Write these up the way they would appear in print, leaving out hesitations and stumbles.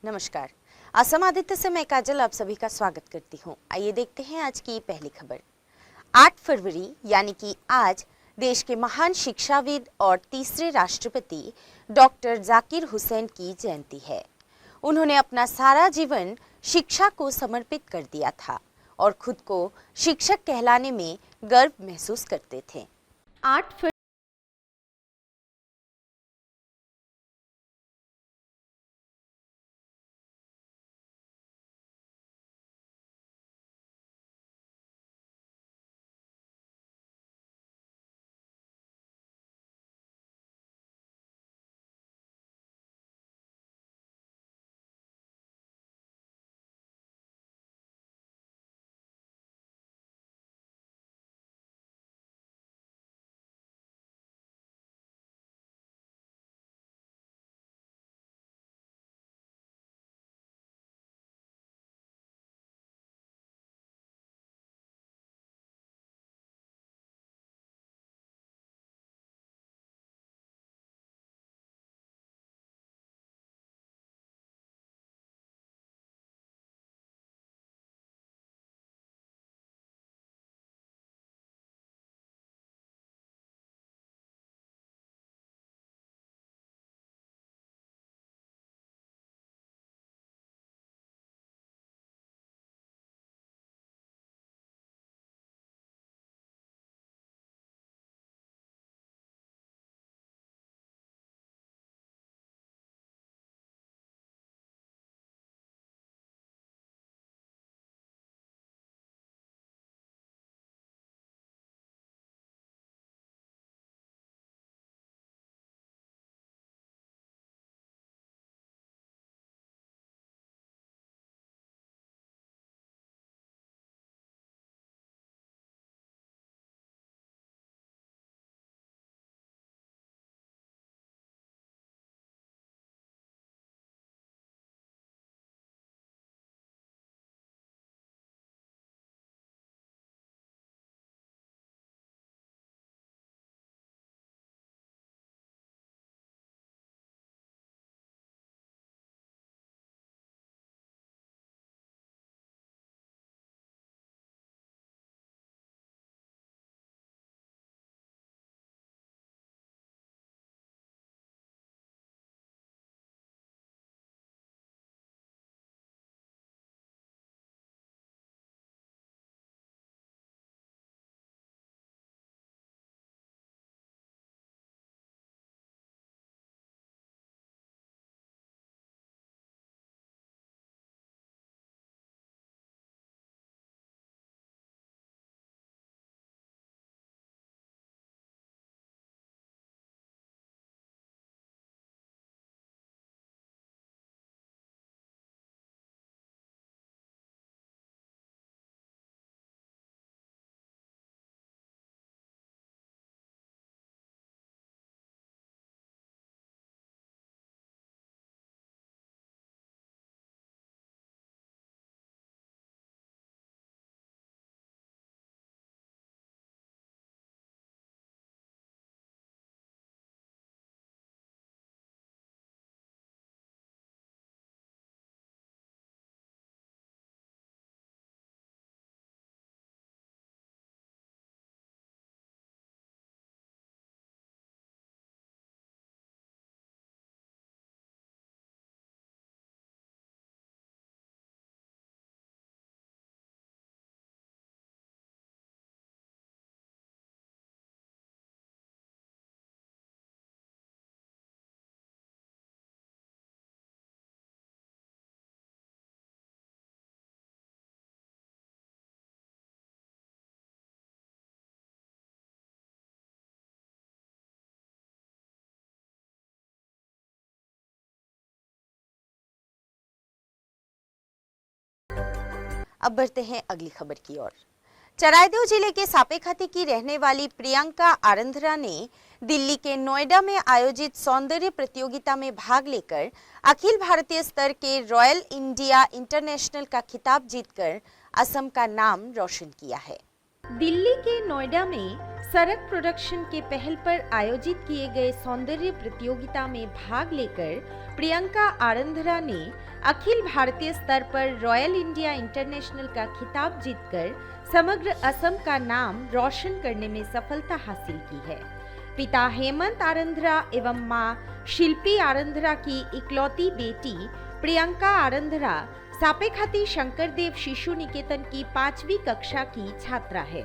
नमस्कार। असम आदित्य से मैं काजल आप सभी का स्वागत करती हूँ। आइए देखते हैं आज की पहली खबर। 8 फरवरी यानी कि आज देश के महान शिक्षाविद और तीसरे राष्ट्रपति डॉक्टर जाकिर हुसैन की जयंती है। उन्होंने अपना सारा जीवन शिक्षा को समर्पित कर दिया था और खुद को शिक्षक कहलाने में गर्व महसूस करते थे। 8 अब बढ़ते हैं अगली खबर की ओर। चराइदेव जिले के सापेखाती की रहने वाली प्रियंका आरंधरा ने दिल्ली के नोएडा में आयोजित सौंदर्य प्रतियोगिता में भाग लेकर अखिल भारतीय स्तर के रॉयल इंडिया इंटरनेशनल का खिताब जीतकर असम का नाम रोशन किया है। दिल्ली के नोएडा में सड़क प्रोडक्शन के पहल पर आयोजित किए गए सौंदर्य प्रतियोगिता में भाग लेकर प्रियंका आरंधरा ने अखिल भारतीय स्तर पर रॉयल इंडिया इंटरनेशनल का खिताब जीतकर समग्र असम का नाम रोशन करने में सफलता हासिल की है। पिता हेमंत आरंधरा एवं मां शिल्पी आरंधरा की इकलौती बेटी प्रियंका आरंधरा सापेखाती शंकरदेव शिशु निकेतन की 5वीं कक्षा की छात्रा है।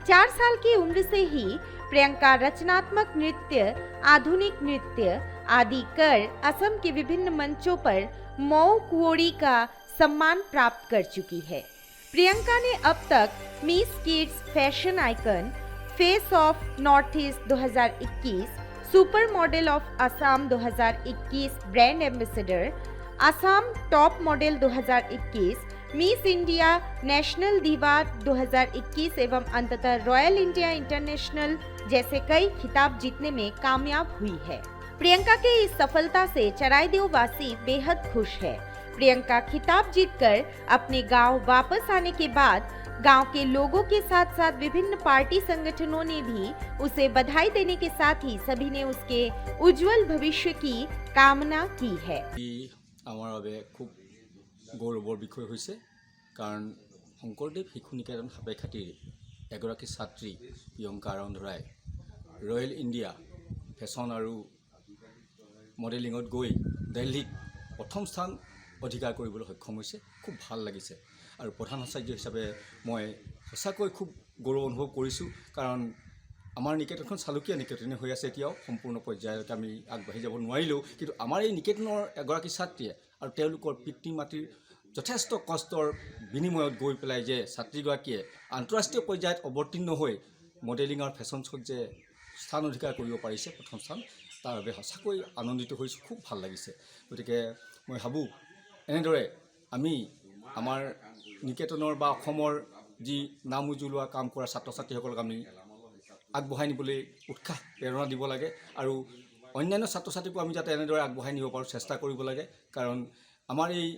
4 साल की उम्र से ही प्रियंका रचनात्मक नृत्य, आधुनिक नृत्य आदि कर असम के विभिन्न मंचों पर मऊ कुओड़ी का सम्मान प्राप्त कर चुकी है। प्रियंका ने अब तक miss kids fashion icon, face of north east 2021, super model of Assam 2021 brand ambassador, Assam top model 2021, miss India national दीवा 2021 एवं अंततः रॉयल इंडिया इंटरनेशनल जैसे कई खिताब जीतने में कामयाब हुई है। प्रियंका के इस सफलता से चराइदेव वासी बेहद खुश है। प्रियंका खिताब जीतकर अपने गांव वापस आने के बाद गांव के लोगों के साथ साथ विभिन्न पार्टी संगठनों ने भी उसे बधाई देने के साथ ही सभी ने उसके उज्जवल भविष्य की कामना की है। আমাৰ বাবে খুব গৌৰৱৰ বিষয় হৈছে কাৰণ শংকৰদেৱ শিশু নিকেতন সাপেখাতিৰ এগৰাকী ছাত্ৰী প্ৰিয়ংকা আৰন্ধৰাই ৰয়েল ইণ্ডিয়া ফেশ্বন আৰু মডেলিঙত গৈ দিল্লীত প্ৰথম স্থান অধিকাৰ কৰিবলৈ সক্ষম হৈছে। খুব ভাল লাগিছে আৰু প্ৰধান আচাৰ্য হিচাপে মই সঁচাকৈ খুব গৌৰৱ অনুভৱ কৰিছোঁ কাৰণ আমাৰ নিকেতনখন চালুকীয়া নিকেতনে হৈ আছে। এতিয়াও সম্পূৰ্ণ পৰ্যায়ত আমি আগবাঢ়ি যাব নোৱাৰিলেও কিন্তু আমাৰ এই নিকেতনৰ এগৰাকী ছাত্ৰীয়ে আৰু তেওঁলোকৰ পিতৃ মাতৃৰ যথেষ্ট কষ্টৰ বিনিময়ত গৈ পেলাই যে ছাত্ৰীগৰাকীয়ে আন্তঃৰাষ্ট্ৰীয় পৰ্যায়ত অৱতীৰ্ণ হৈ মডেলিং আৰু ফেশ্বন শ্ব'ত যে স্থান অধিকাৰ কৰিব পাৰিছে প্ৰথম স্থান, তাৰ বাবে সঁচাকৈ আনন্দিত হৈছোঁ। খুব ভাল লাগিছে। গতিকে মই ভাবোঁ এনেদৰে আমি আমাৰ নিকেতনৰ বা অসমৰ যি নাম উজ্বলোৱা কাম কৰা ছাত্ৰ ছাত্ৰীসকলক আমি আগবঢ়াই নিবলৈ উৎসাহ প্ৰেৰণা দিব লাগে আৰু অন্যান্য ছাত্ৰ ছাত্ৰীকো আমি যাতে এনেদৰে আগবঢ়াই নিব পাৰোঁ চেষ্টা কৰিব লাগে কাৰণ আমাৰ এই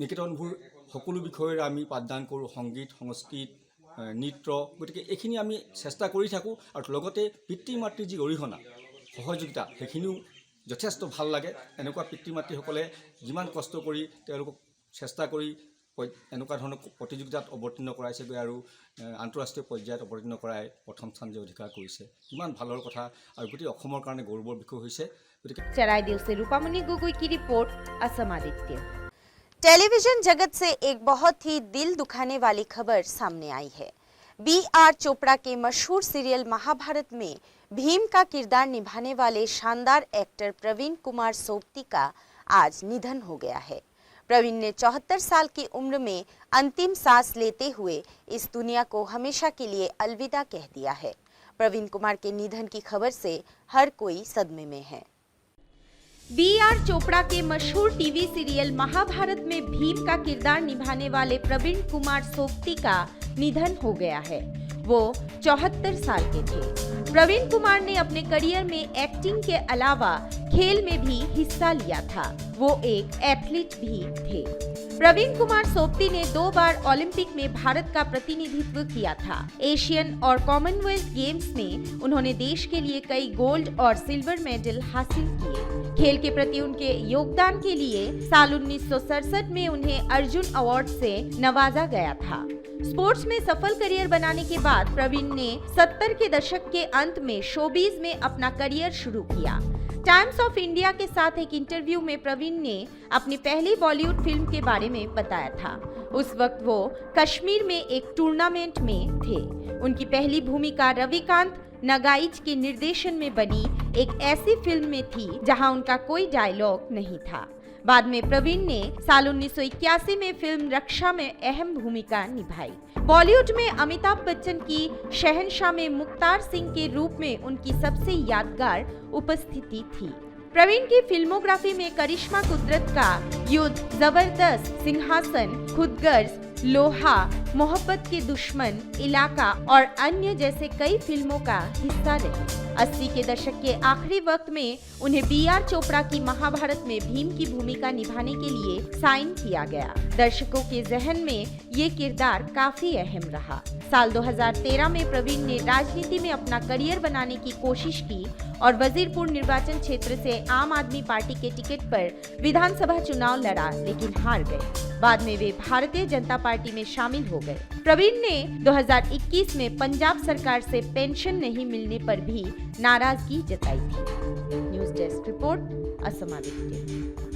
নিকেতনবোৰ সকলো বিষয়ৰে আমি পাঠদান কৰোঁ, সংগীত, সংস্কৃত, নৃত্য। গতিকে এইখিনি আমি চেষ্টা কৰি থাকোঁ আৰু লগতে পিতৃ মাতৃৰ যি অৰিহণা সহযোগিতা সেইখিনিও যথেষ্ট ভাল লাগে। এনেকুৱা পিতৃ মাতৃসকলে যিমান কষ্ট কৰি তেওঁলোকক চেষ্টা কৰি এনেকুৱা ধৰণৰ প্ৰতিযোগিতাত অৱতীৰ্ণ কৰাইছেগৈ আৰু আন্তঃৰাষ্ট্ৰীয় পৰ্যায়ত অৱতীৰ্ণ কৰাই প্ৰথম স্থান যে অধিকাৰ কৰিছে কিমান ভালৰ কথা আৰু গোটেই অসমৰ কাৰণে গৌৰৱৰ বিষয় হৈছে। গতিকে चराइदेव से रूपामणि गोगोई की रिपोर्ट, असम आदित्य। टेलीविजन जगत से एक बहुत ही दिल दुखाने वाली खबर सामने आई है। B.R. चोपड़ा के मशहूर सीरियल महाभारत में भीम का किरदार निभाने वाले शानदार एक्टर प्रवीण कुमार सोबती का आज निधन हो गया है। प्रवीण ने 74 साल की उम्र में अंतिम सांस लेते हुए इस दुनिया को हमेशा के लिए अलविदा कह दिया है। प्रवीण कुमार के निधन की खबर से हर कोई सदमे में है। B.R. चोपड़ा के मशहूर टीवी सीरियल महाभारत में भीम का किरदार निभाने वाले प्रवीण कुमार सोबती का निधन हो गया है। वो 74 साल के थे। प्रवीण कुमार ने अपने करियर में एक्टिंग के अलावा खेल में भी हिस्सा लिया था। वो एक एथलीट भी थे। प्रवीण कुमार सोबती ने 2 बार ओलंपिक में भारत का प्रतिनिधित्व किया था। एशियन और कॉमनवेल्थ गेम्स में उन्होंने देश के लिए कई गोल्ड और सिल्वर मेडल हासिल किए। खेल के प्रति उनके योगदान के लिए साल 1967 में उन्हें अर्जुन अवार्ड से नवाजा गया था। स्पोर्ट्स में सफल करियर बनाने के बाद प्रवीण ने 70 के दशक के अंत में शोबीज में अपना करियर शुरू किया। टाइम्स ऑफ इंडिया के साथ एक इंटरव्यू में प्रवीण ने अपनी पहली बॉलीवुड फिल्म के बारे में बताया था। उस वक्त वो कश्मीर में एक टूर्नामेंट में थे। उनकी पहली भूमिका रविकांत नगाइच के निर्देशन में बनी एक ऐसी फिल्म में थी जहां उनका कोई डायलॉग नहीं था। बाद में प्रवीण ने साल 1981 में फिल्म रक्षा में अहम भूमिका निभाई। बॉलीवुड में अमिताभ बच्चन की शहंशाह में मुख्तार सिंह के रूप में उनकी सबसे यादगार उपस्थिति थी। प्रवीण की फिल्मोग्राफी में करिश्मा कुदरत का युद्ध, जबरदस्त, सिंहासन, खुदगर्ज, लोहा, मोहब्बत के दुश्मन, इलाका और अन्य जैसे कई फिल्मों का हिस्सा रही। 80 के दशक के आखिरी वक्त में उन्हें B.R. चोपड़ा की महाभारत में भीम की भूमिका निभाने के लिए साइन किया गया। दर्शकों के जहन में ये किरदार काफी अहम रहा। साल 2013 में प्रवीण ने राजनीति में अपना करियर बनाने की कोशिश की और वजीरपुर निर्वाचन क्षेत्र से आम आदमी पार्टी के टिकट पर विधानसभा चुनाव लड़ा, लेकिन हार गए। बाद में वे भारतीय जनता पार्टी में शामिल हो गए। प्रवीण ने 2021 में पंजाब सरकार से पेंशन नहीं मिलने पर भी नाराजगी जताई थी। News desk report, Assam Aditya.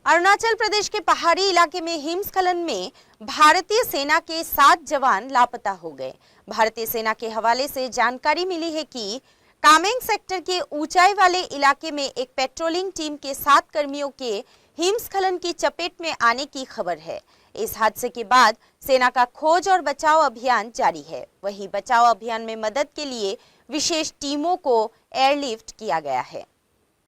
Arunachal Pradesh के पहाड़ी इलाके में हिमस्खलन में भारतीय सेना के 7 जवान लापता हो गए। भारतीय सेना के हवाले से जानकारी मिली है कि कामेंग सेक्टर के ऊंचाई वाले इलाके में एक पेट्रोलिंग टीम के 7 कर्मियों के हिमस्खलन की चपेट में आने की खबर है। इस हादसे के बाद सेना का खोज और बचाव अभियान जारी है। वहीं बचाव अभियान में मदद के लिए विशेष टीमों को एयरलिफ्ट किया गया है।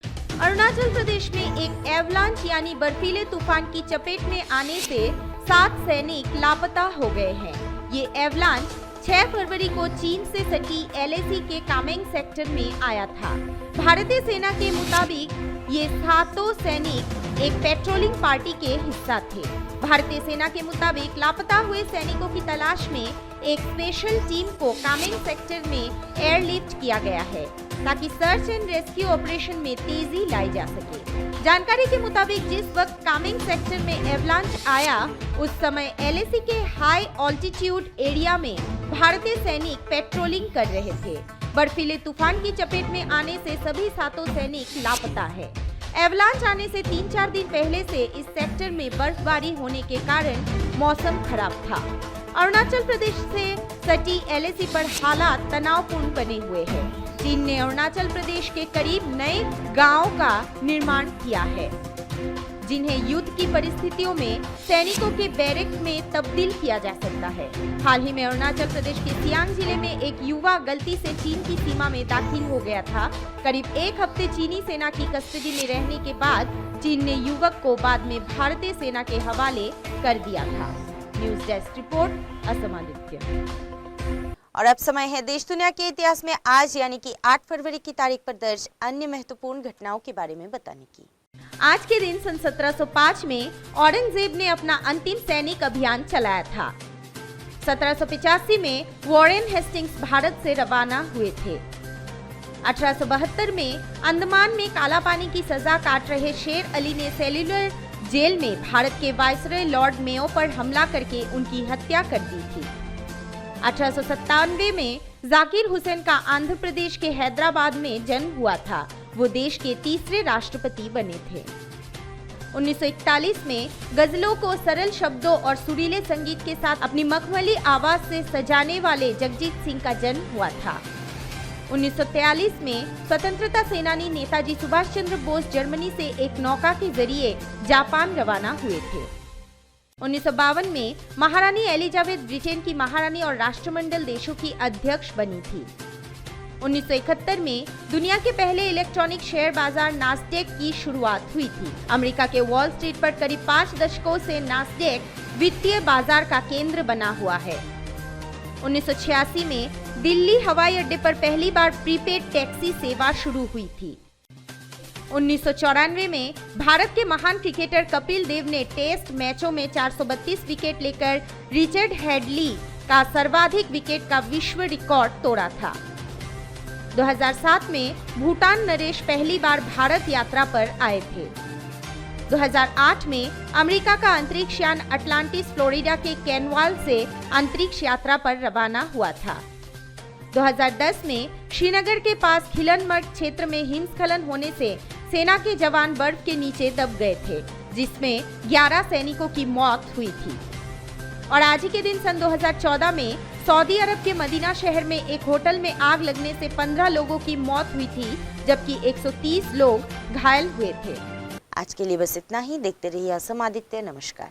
अरुणाचल प्रदेश में एक एवलांच यानी बर्फीले तूफान की चपेट में आने से 7 सैनिक लापता हो गए हैं। ये एवलांच 6 फरवरी को चीन से सटी LAC के कामेंग सेक्टर में आया था। भारतीय सेना के मुताबिक ये 7 सैनिक एक पेट्रोलिंग पार्टी के हिस्सा थे। भारतीय सेना के मुताबिक लापता हुए सैनिकों की तलाश में एक स्पेशल टीम को कामेंग सेक्टर में एयरलिफ्ट किया गया है ताकि सर्च एंड रेस्क्यू ऑपरेशन में तेजी लाई जा सके। जानकारी के मुताबिक जिस वक्त कामेंग सेक्टर में एवलांच आया उस समय LAC के हाई ऑल्टीट्यूड एरिया में भारतीय सैनिक पेट्रोलिंग कर रहे थे। बर्फीले तूफान की चपेट में आने से सभी 7 सैनिक लापता है। एवलांच आने से 3-4 दिन पहले से इस सेक्टर में बर्फबारी होने के कारण मौसम खराब था। अरुणाचल प्रदेश से सटी LAC पर हालात तनावपूर्ण बने हुए हैं। चीन ने अरुणाचल प्रदेश के करीब नए गांवों का निर्माण किया है, जिन्हें युद्ध की परिस्थितियों में सैनिकों के बैरक में तब्दील किया जा सकता है। हाल ही में अरुणाचल प्रदेश के सियांग जिले में एक युवा गलती से चीन की सीमा में दाखिल हो गया था। करीब 1 हफ्ते चीनी सेना की कस्टडी में रहने के बाद चीन ने युवक को बाद में भारतीय सेना के हवाले कर दिया था। News desk report, Assam Aditya. और अब समय है देश दुनिया के इतिहास में आज यानी कि 8 फरवरी की तारीख पर दर्ज अन्य महत्वपूर्ण घटनाओं के बारे में बताने की। आज के दिन सन 1705 में औरंगजेब ने अपना अंतिम सैनिक अभियान चलाया था। 1785 में वॉरेन हेस्टिंग्स भारत से रवाना हुए थे। 1872 में अंडमान में काला पानी की सजा काट रहे शेर अली ने सेल्यूलर जेल में भारत के वायसरॉय लॉर्ड मेयो पर हमला करके उनकी हत्या कर दी थी। 1897 में जाकिर हुसैन का आंध्र प्रदेश के हैदराबाद में जन्म हुआ था। वो देश के 3रे राष्ट्रपति बने थे। 1941 में गजलों को सरल शब्दों और सुरीले संगीत के साथ अपनी मखमली आवाज से सजाने वाले जगजीत सिंह का जन्म हुआ था। 1943 में स्वतंत्रता सेनानी नेताजी सुभाष चंद्र बोस जर्मनी से एक नौका के जरिए जापान रवाना हुए थे। 1952 में महारानी एलिजाबेथ ब्रिटेन की महारानी और राष्ट्रमंडल देशों की अध्यक्ष बनी थी। 1971 में दुनिया के पहले इलेक्ट्रॉनिक शेयर बाजार नास्डेक की शुरुआत हुई थी। अमेरिका के वॉल स्ट्रीट पर करीब 5 दशकों से नास्डेक वित्तीय बाजार का केंद्र बना हुआ है। 1986 में दिल्ली हवाई अड्डे पर पहली बार प्रीपेड टैक्सी सेवा शुरू हुई थी। 1994 में भारत के महान क्रिकेटर कपिल देव ने टेस्ट मैचों में 432 विकेट लेकर रिचर्ड हेडली का सर्वाधिक विकेट का विश्व रिकॉर्ड तोड़ा था। 2007 में भूटान नरेश पहली बार भारत यात्रा पर आए थे। 2008 में अमेरिका का अंतरिक्ष यान अटलांटिस फ्लोरिडा के कैनवाल से अंतरिक्ष यात्रा पर रवाना हुआ था। 2010 में श्रीनगर के पास खिलनमर्ग क्षेत्र में हिमस्खलन होने से सेना के जवान बर्फ के नीचे दब गए थे, जिसमें 11 सैनिकों की मौत हुई थी। और आज ही के दिन सन 2014 में सऊदी अरब के मदीना शहर में एक होटल में आग लगने से 15 लोगों की मौत हुई थी, जबकि 130 लोग घायल हुए थे। आज के लिए बस इतना ही। देखते रहिए असम आदित्य। नमस्कार।